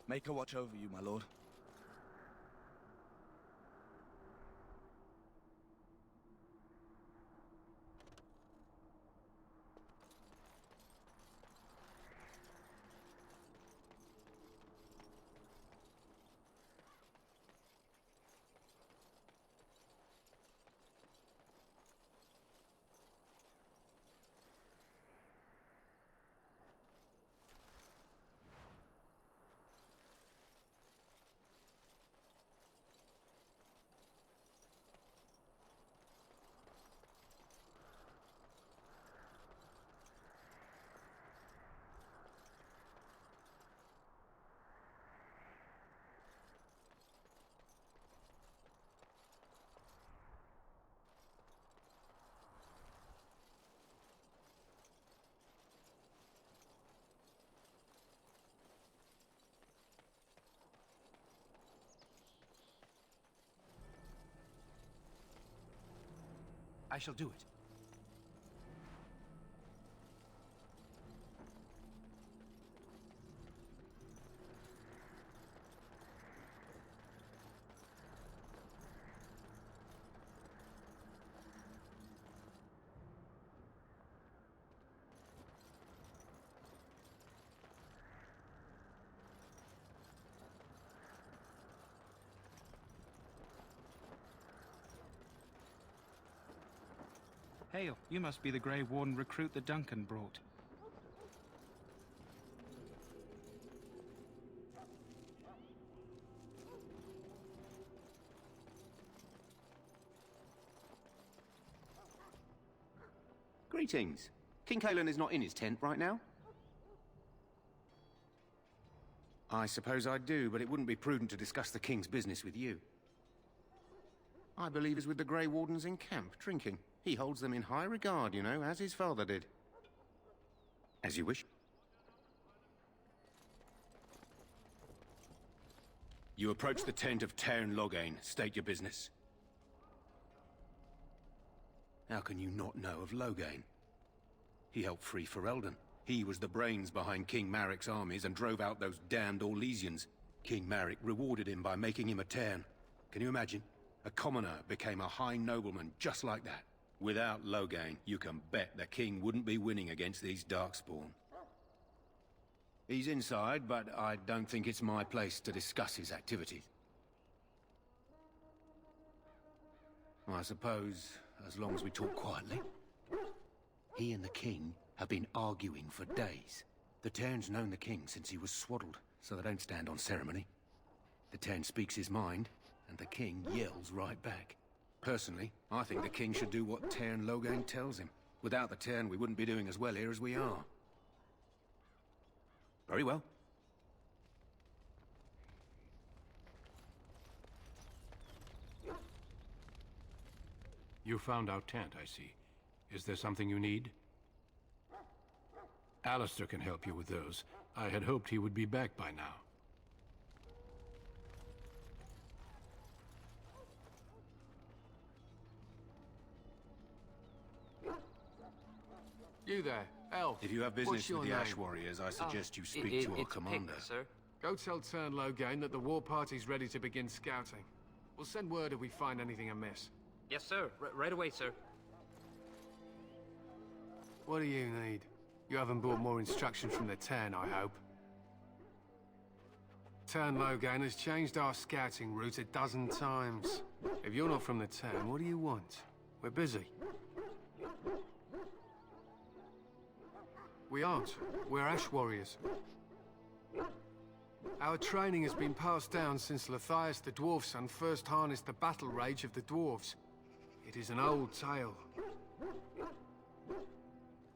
Make her watch over you, my lord. I shall do it. Hail, you must be the Grey Warden recruit that Duncan brought. Greetings. King Cailan is not in his tent right now? I suppose I do, but it wouldn't be prudent to discuss the King's business with you. I believe he's with the Grey Wardens in camp, drinking. He holds them in high regard, you know, as his father did. As you wish. You approach the tent of Tairn Loghain. State your business. How can you not know of Loghain? He helped free Ferelden. He was the brains behind King Maric's armies and drove out those damned Orlesians. King Maric rewarded him by making him a Tairn. Can you imagine? A commoner became a high nobleman just like that. Without Loghain, you can bet the king wouldn't be winning against these darkspawn. He's inside, but I don't think it's my place to discuss his activities. I suppose, as long as we talk quietly. He and the king have been arguing for days. The Tairn's known the king since he was swaddled, so they don't stand on ceremony. The Tairn speaks his mind, and the king yells right back. Personally, I think the king should do what Tairn Loghain tells him. Without the Tairn, we wouldn't be doing as well here as we are. Very well. You found our tent, I see. Is there something you need? Alistair can help you with those. I had hoped he would be back by now. You there, Elf. If you have business with the name? Ash Warriors, I suggest you speak to our commander. Pick, sir. Go tell Tairn Loghain that the war party's ready to begin scouting. We'll send word if we find anything amiss. Yes, sir. Right away, sir. What do you need? You haven't brought more instructions from the Tairn, I hope. Tairn Loghain has changed our scouting route a dozen times. If you're not from the Tairn, what do you want? We're busy. We aren't. We're Ash Warriors. Our training has been passed down since Lathias the Dwarf Son first harnessed the battle rage of the dwarves. It is an old tale.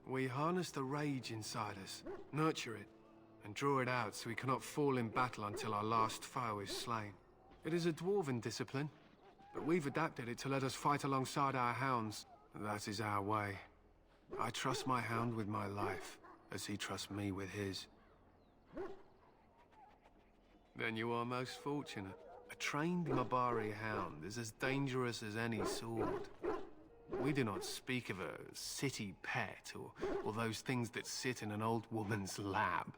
We harness the rage inside us, nurture it, and draw it out so we cannot fall in battle until our last foe is slain. It is a dwarven discipline, but we've adapted it to let us fight alongside our hounds. That is our way. I trust my hound with my life, as he trusts me with his. Then you are most fortunate. A trained Mabari hound is as dangerous as any sword. We do not speak of a city pet, or those things that sit in an old woman's lap.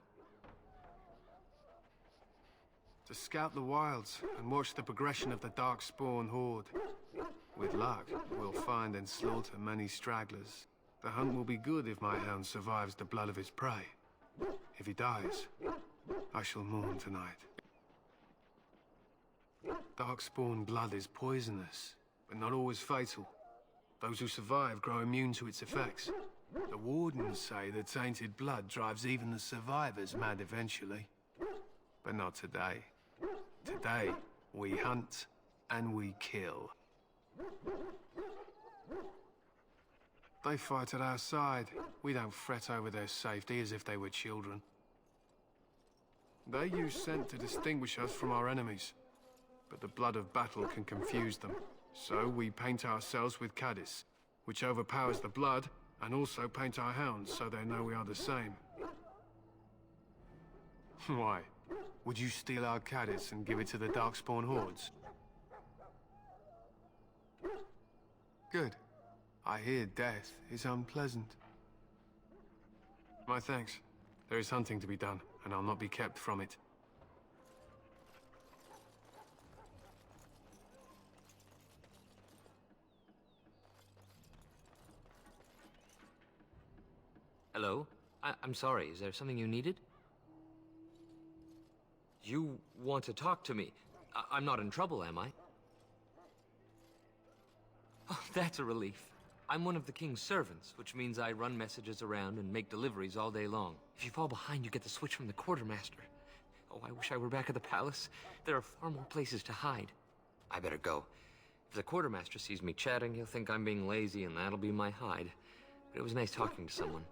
to scout the wilds and watch the progression of the darkspawn horde. With luck, we'll find and slaughter many stragglers. The hunt will be good if my hound survives the blood of his prey. If he dies, I shall mourn tonight. Darkspawn blood is poisonous, but not always fatal. Those who survive grow immune to its effects. The Wardens say that tainted blood drives even the survivors mad eventually. But not today. Today, we hunt and we kill. They fight at our side. We don't fret over their safety as if they were children. They use scent to distinguish us from our enemies. But the blood of battle can confuse them. So we paint ourselves with caddis, which overpowers the blood, and also paint our hounds so they know we are the same. Why? Would you steal our caddis and give it to the darkspawn hordes? Good. I hear death is unpleasant. My thanks. There is hunting to be done, and I'll not be kept from it. Hello? I'm sorry, is there something you needed? You want to talk to me? I'm not in trouble, am I? Oh, that's a relief. I'm one of the king's servants, which means I run messages around and make deliveries all day long. If you fall behind, you get the switch from the quartermaster. Oh, I wish I were back at the palace. There are far more places to hide. I better go. If the quartermaster sees me chatting, he'll think I'm being lazy, and that'll be my hide. But it was nice talking to someone.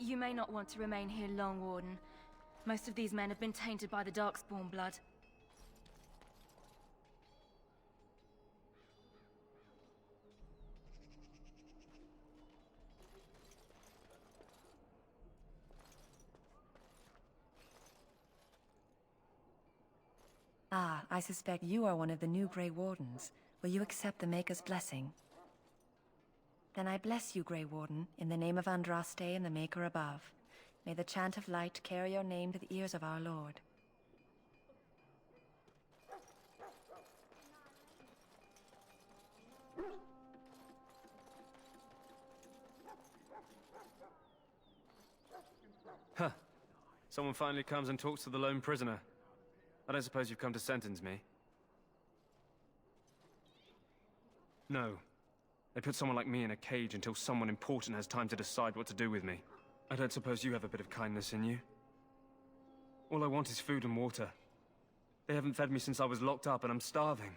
You may not want to remain here long, Warden. Most of these men have been tainted by the darkspawn blood. Ah, I suspect you are one of the new Grey Wardens. Will you accept the Maker's blessing? Then I bless you, Grey Warden, in the name of Andraste and the Maker above. May the chant of light carry your name to the ears of our Lord. Huh. Someone finally comes and talks to the lone prisoner. I don't suppose you've come to sentence me? No. They put someone like me in a cage until someone important has time to decide what to do with me. I don't suppose you have a bit of kindness in you? All I want is food and water. They haven't fed me since I was locked up and I'm starving.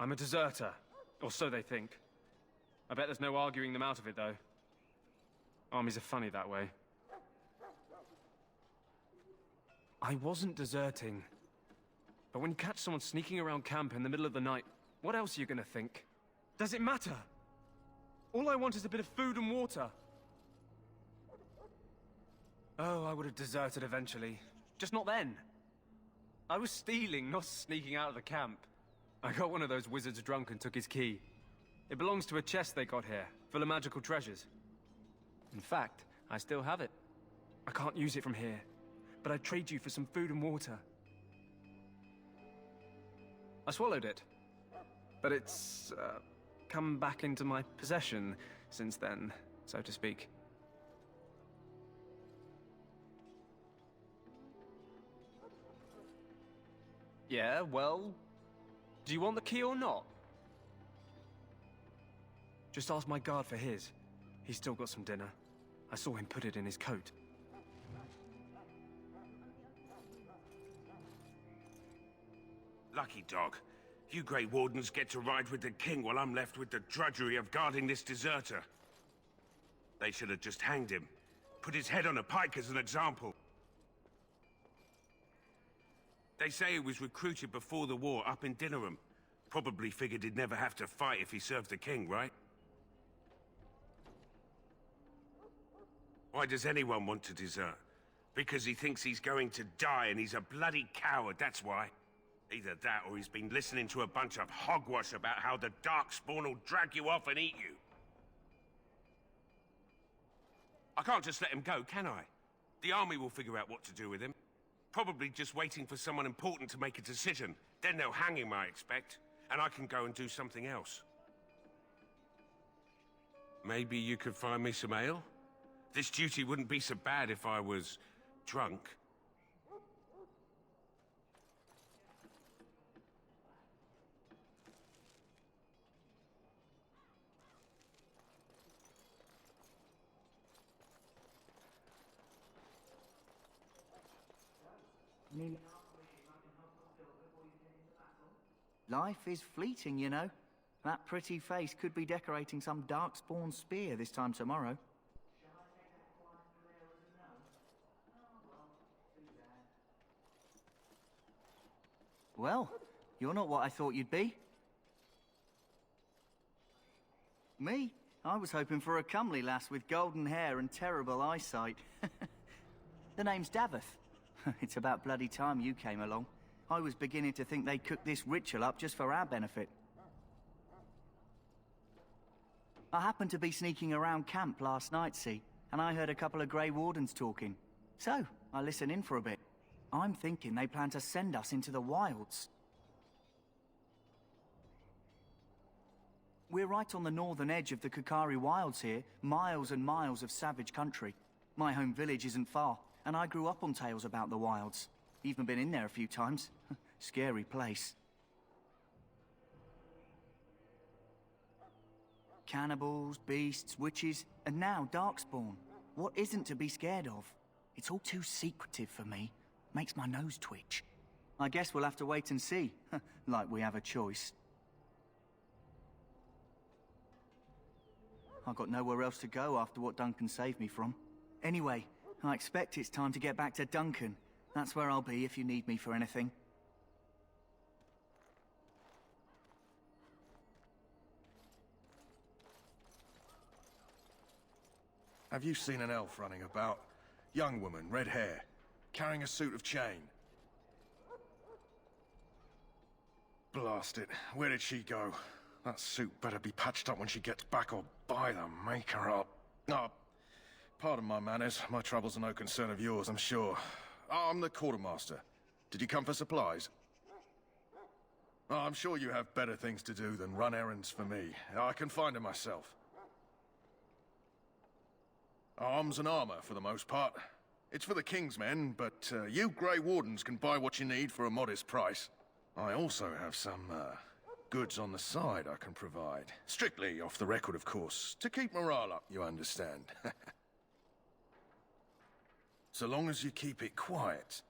I'm a deserter, or so they think. I bet there's no arguing them out of it, though. Armies are funny that way. I wasn't deserting. But when you catch someone sneaking around camp in the middle of the night, what else are you gonna think? Does it matter? All I want is a bit of food and water. Oh, I would have deserted eventually. Just not then. I was stealing, not sneaking out of the camp. I got one of those wizards drunk and took his key. It belongs to a chest they got here, full of magical treasures. In fact, I still have it. I can't use it from here, but I'd trade you for some food and water. I swallowed it, but it's come back into my possession since then, so to speak. Yeah, well, do you want the key or not? Just ask my guard for his. He's still got some dinner. I saw him put it in his coat. Lucky dog. You Grey Wardens get to ride with the king while I'm left with the drudgery of guarding this deserter. They should have just hanged him. Put his head on a pike as an example. They say he was recruited before the war up in Dinnerham. Probably figured he'd never have to fight if he served the king, right? Why does anyone want to desert? Because he thinks he's going to die and he's a bloody coward, that's why. Either that or he's been listening to a bunch of hogwash about how the darkspawn will drag you off and eat you. I can't just let him go, can I? The army will figure out what to do with him. Probably just waiting for someone important to make a decision. Then they'll hang him, I expect. And I can go and do something else. Maybe you could find me some ale? This duty wouldn't be so bad if I was drunk. Life is fleeting, you know. That pretty face could be decorating some darkspawn spear this time tomorrow. Well, you're not what I thought you'd be. Me? I was hoping for a comely lass with golden hair and terrible eyesight. The name's Daveth. It's about bloody time you came along. I was beginning to think they'd cook this ritual up just for our benefit. I happened to be sneaking around camp last night, see, and I heard a couple of Grey Wardens talking. So, I listened in for a bit. I'm thinking they plan to send us into the wilds. We're right on the northern edge of the Kukari Wilds here, miles and miles of savage country. My home village isn't far, and I grew up on tales about the wilds. Even been in there a few times. Scary place. Cannibals, beasts, witches, and now darkspawn. What isn't to be scared of? It's all too secretive for me. Makes my nose twitch. I guess we'll have to wait and see. Like we have a choice. I've got nowhere else to go after what Duncan saved me from. Anyway, I expect it's time to get back to Duncan. That's where I'll be if you need me for anything. Have you seen an elf running about? Young woman, red hair, carrying a suit of chain. Blast it. Where did she go? That suit better be patched up when she gets back, or by the maker up. Oh, pardon my manners. My troubles are no concern of yours, I'm sure. I'm the quartermaster. Did you come for supplies? Oh, I'm sure you have better things to do than run errands for me. I can find them myself. Arms and armor, for the most part. It's for the King's men, but you Grey Wardens can buy what you need for a modest price. I also have some, goods on the side I can provide. Strictly off the record, of course. To keep morale up, you understand. So long as you keep it quiet.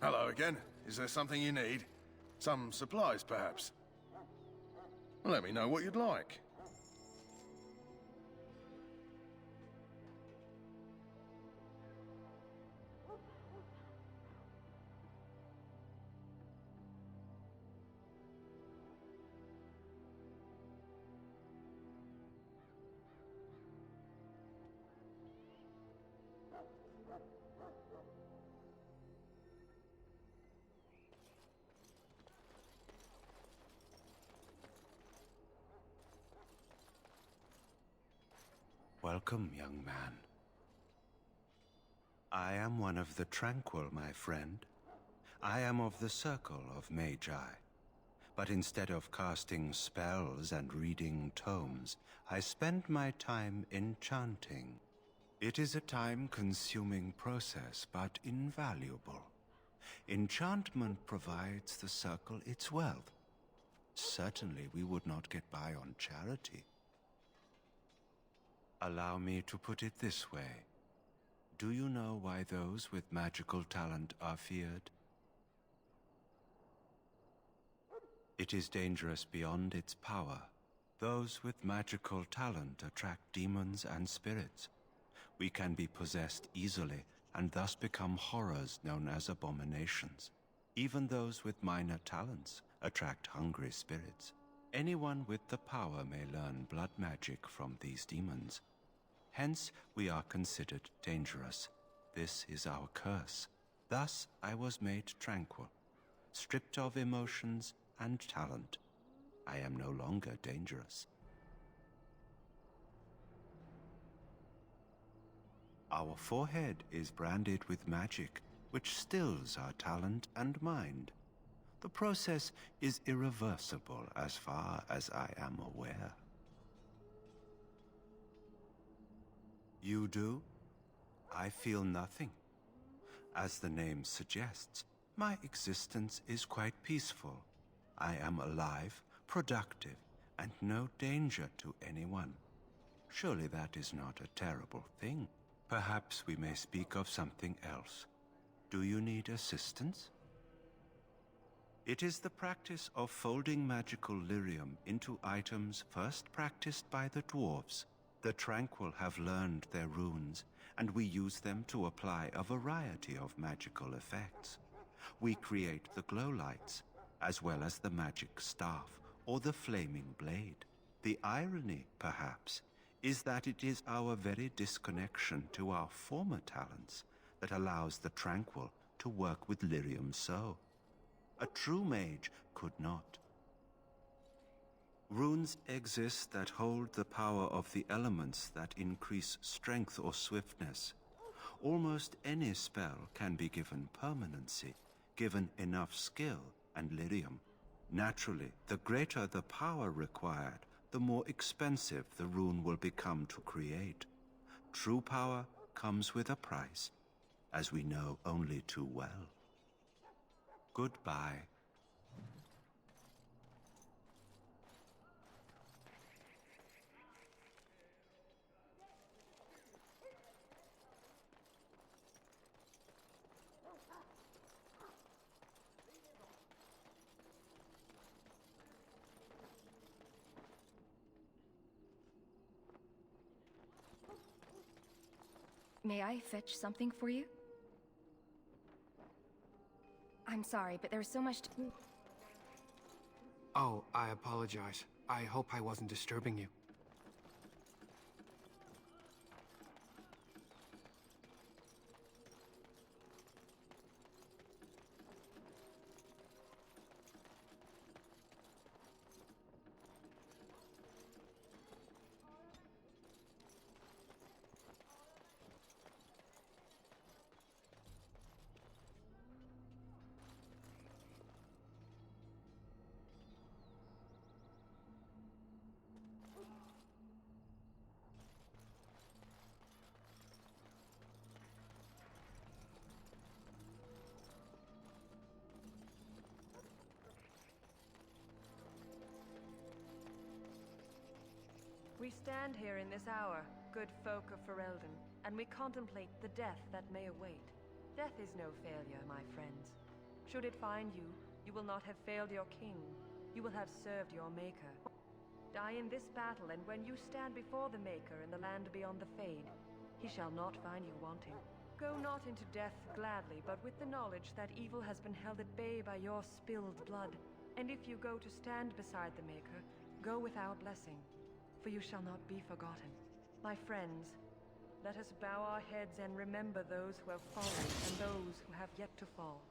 Hello again. Is there something you need? Some supplies, perhaps? Let me know what you'd like. Welcome, young man. I am one of the Tranquil, my friend. I am of the Circle of Magi. But instead of casting spells and reading tomes, I spend my time enchanting. It is a time-consuming process, but invaluable. Enchantment provides the Circle its wealth. Certainly we would not get by on charity. Allow me to put it this way. Do you know why those with magical talent are feared? It is dangerous beyond its power. Those with magical talent attract demons and spirits. We can be possessed easily, and thus become horrors known as abominations. Even those with minor talents attract hungry spirits. Anyone with the power may learn blood magic from these demons. Hence, we are considered dangerous. This is our curse. Thus, I was made tranquil, stripped of emotions and talent. I am no longer dangerous. Our forehead is branded with magic, which stills our talent and mind. The process is irreversible as far as I am aware. You do? I feel nothing. As the name suggests, my existence is quite peaceful. I am alive, productive, and no danger to anyone. Surely that is not a terrible thing. Perhaps we may speak of something else. Do you need assistance? It is the practice of folding magical lyrium into items first practiced by the dwarves. The Tranquil have learned their runes, and we use them to apply a variety of magical effects. We create the glow lights, as well as the magic staff or the flaming blade. The irony, perhaps, is that it is our very disconnection to our former talents that allows the Tranquil to work with lyrium so. A true mage could not. Runes exist that hold the power of the elements that increase strength or swiftness. Almost any spell can be given permanency, given enough skill and lyrium. Naturally, the greater the power required, the more expensive the rune will become to create. True power comes with a price, as we know only too well. Goodbye. May I fetch something for you? I'm sorry, but there's so much to... Oh, I apologize. I hope I wasn't disturbing you. We stand here in this hour, good folk of Ferelden, and we contemplate the death that may await. Death is no failure, my friends. Should it find you, you will not have failed your king. You will have served your maker. Die in this battle, and when you stand before the Maker in the land beyond the Fade, he shall not find you wanting. Go not into death gladly, but with the knowledge that evil has been held at bay by your spilled blood. And if you go to stand beside the Maker, go with our blessing, for you shall not be forgotten. My friends, let us bow our heads and remember those who have fallen and those who have yet to fall.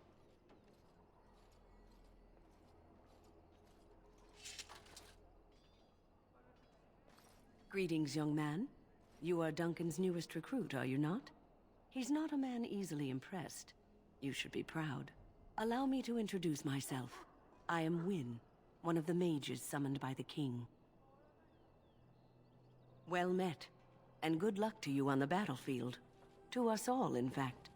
Greetings, young man. You are Duncan's newest recruit, are you not? He's not a man easily impressed. You should be proud. Allow me to introduce myself. I am Wynne, one of the mages summoned by the king. Well met, and good luck to you on the battlefield. To us all, in fact.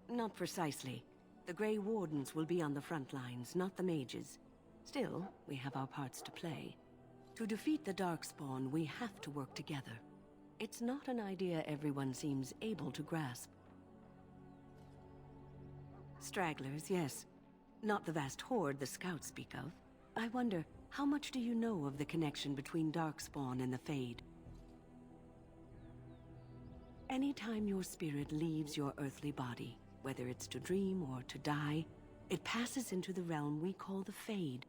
Not precisely. The Grey Wardens will be on the front lines, not the mages. Still, we have our parts to play. To defeat the darkspawn, we have to work together. It's not an idea everyone seems able to grasp. Stragglers, yes. Not the vast horde the scouts speak of. I wonder, how much do you know of the connection between darkspawn and the Fade? Anytime your spirit leaves your earthly body, whether it's to dream or to die, it passes into the realm we call the Fade.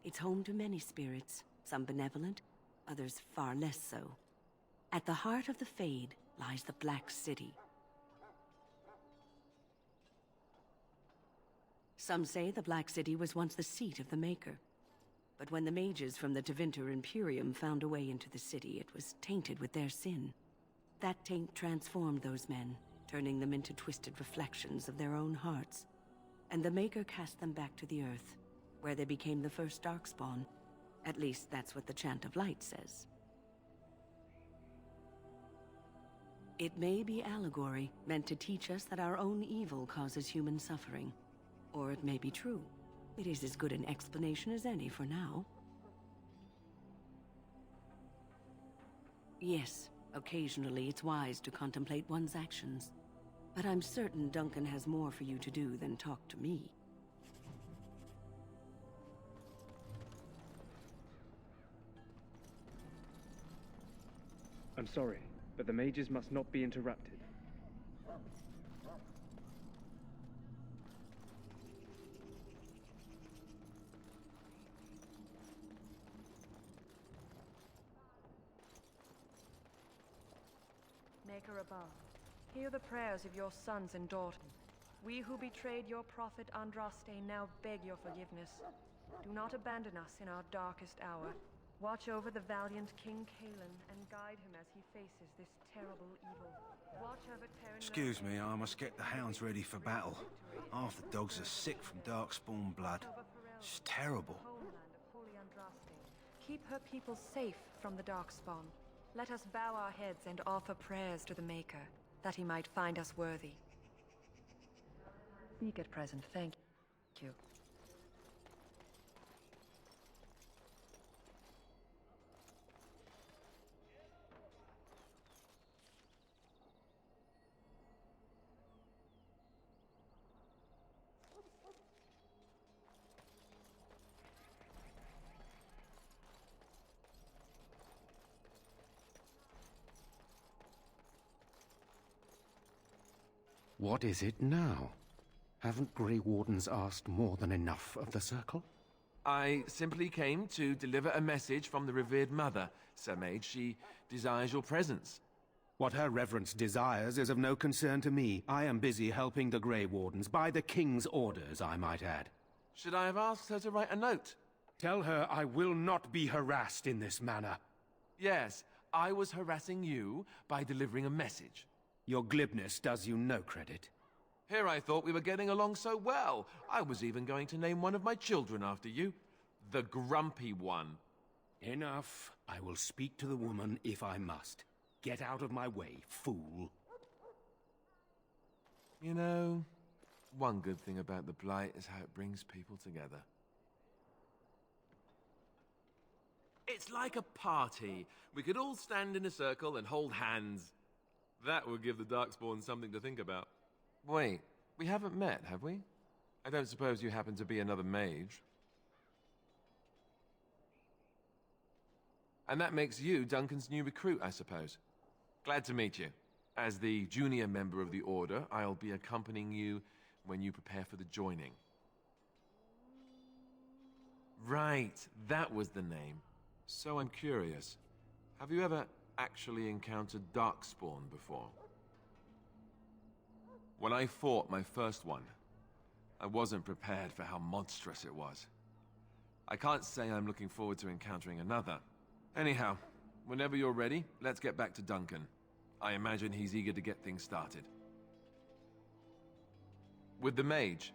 It's home to many spirits, some benevolent, others far less so. At the heart of the Fade lies the Black City. Some say the Black City was once the seat of the Maker. But when the mages from the Tevinter Imperium found a way into the city, it was tainted with their sin. That taint transformed those men, turning them into twisted reflections of their own hearts. And the Maker cast them back to the Earth, where they became the first darkspawn. At least that's what the Chant of Light says. It may be allegory, meant to teach us that our own evil causes human suffering. Or it may be true. It is as good an explanation as any for now. Yes, occasionally it's wise to contemplate one's actions. But I'm certain Duncan has more for you to do than talk to me. I'm sorry, but the mages must not be interrupted. Maker above, hear the prayers of your sons and daughters. We who betrayed your prophet Andraste now beg your forgiveness. Do not abandon us in our darkest hour. Watch over the valiant King Kaelin and guide him as he faces this terrible evil. Watch over Terran. Excuse me, I must get the hounds ready for battle. Half the dogs are sick from darkspawn blood. It's terrible. Homeland of Holy Andraste. Keep her people safe from the darkspawn. Let us bow our heads and offer prayers to the Maker, that he might find us worthy. Speak at present, thank you. What is it now? Haven't Grey Wardens asked more than enough of the Circle? I simply came to deliver a message from the revered mother, Sir Mage. She desires your presence. What her reverence desires is of no concern to me. I am busy helping the Grey Wardens, by the King's orders, I might add. Should I have asked her to write a note? Tell her I will not be harassed in this manner. Yes, I was harassing you by delivering a message. Your glibness does you no credit. Here I thought we were getting along so well. I was even going to name one of my children after you. The Grumpy One. Enough. I will speak to the woman if I must. Get out of my way, fool. You know, one good thing about the Blight is how it brings people together. It's like a party. We could all stand in a circle and hold hands. That would give the Darkspawn something to think about. Wait, we haven't met, have we? I don't suppose you happen to be another mage. And that makes you Duncan's new recruit, I suppose. Glad to meet you. As the junior member of the Order, I'll be accompanying you when you prepare for the joining. Right, that was the name. So I'm curious. Have you ever actually encountered Darkspawn before? When I fought my first one, I wasn't prepared for how monstrous it was. I can't say I'm looking forward to encountering another. Anyhow, whenever you're ready, let's get back to Duncan. I imagine he's eager to get things started. With the mage,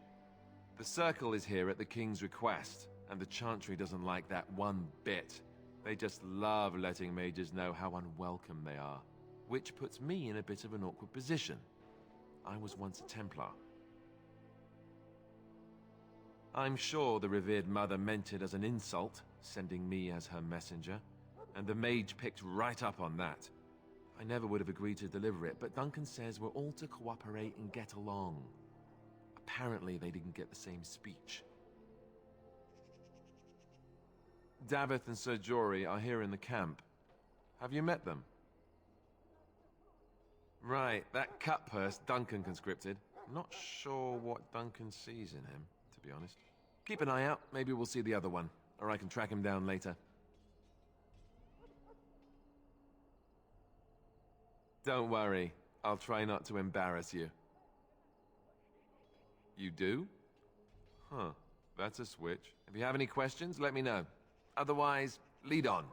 the Circle is here at the King's request, and the Chantry doesn't like that one bit. They just love letting mages know how unwelcome they are, which puts me in a bit of an awkward position. I was once a Templar. I'm sure the revered mother meant it as an insult, sending me as her messenger, and the mage picked right up on that. I never would have agreed to deliver it, but Duncan says we're all to cooperate and get along. Apparently they didn't get the same speech. Davith and Sir Jory are here in the camp. Have you met them? Right, that cut purse Duncan conscripted. Not sure what Duncan sees in him, to be honest. Keep an eye out, maybe we'll see the other one, or I can track him down later. Don't worry, I'll try not to embarrass you. You do? Huh, that's a switch. If you have any questions, let me know. Otherwise, lead on.